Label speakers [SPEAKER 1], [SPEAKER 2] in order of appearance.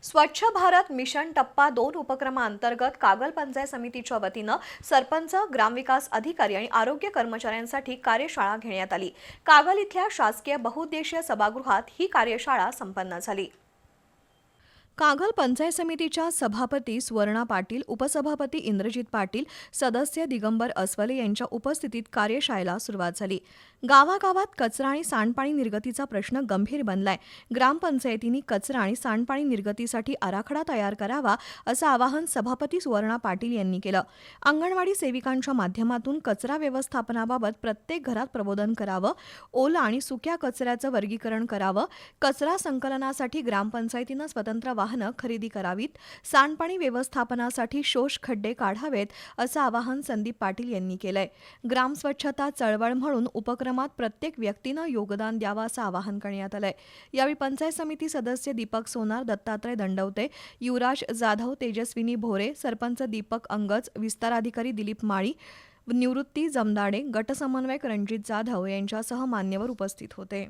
[SPEAKER 1] स्वच्छ भारत मिशन टप्पा 2 उपक्रमांतर्गत कागल पंचायत समितीच्या वतीनं सरपंच, ग्रामविकास अधिकारी आणि आरोग्य कर्मचाऱ्यांसाठी कार्यशाळा घेण्यात आली। कागल इथल्या शासकीय बहुउद्देशीय सभागृहात ही कार्यशाळा संपन्न झाली। कागल पंचायत समितीच्या सभापती सुवर्णा पाटील, उपसभापती इंद्रजित पाटील, सदस्य दिगंबर अस्वले यांच्या उपस्थितीत कार्यशाळेला सुरुवात झाली। गावागावात कचरा आणि सांडपाणी निर्गतीचा प्रश्न गंभीर बनलाय। ग्रामपंचायतींनी कचरा आणि सांडपाणी निर्गतीसाठी आराखडा तयार करावा असं आवाहन सभापती सुवर्णा पाटील यांनी केलं। अंगणवाडी सेविकांच्या माध्यमातून कचरा व्यवस्थापनाबाबत प्रत्येक घरात प्रबोधन करावं, ओला आणि सुक्या कचऱ्याचं वर्गीकरण करावं, कचरा संकलनासाठी ग्रामपंचायतीनं स्वतंत्र वाहनं खरेदी करावीत, सांडपाणी व्यवस्थापनासाठी शोष खड्डे काढावेत असं आवाहन संदीप पाटील यांनी केलंय। ग्राम स्वच्छता चळवळ म्हणून उपक्रमात प्रत्येक व्यक्तीनं योगदान द्यावं असं आवाहन करण्यात आलंय। यावेळी पंचायत समिती सदस्य दीपक सोनार, दत्तात्रय दंडवते, युवराज जाधव, तेजस्विनी भोरे, सरपंच दीपक अंगज, विस्तार अधिकारी दिलीप माळी, निवृत्ती जमदाडे, गट समन्वयक रणजित जाधव यांच्यासह मान्यवर उपस्थित होते।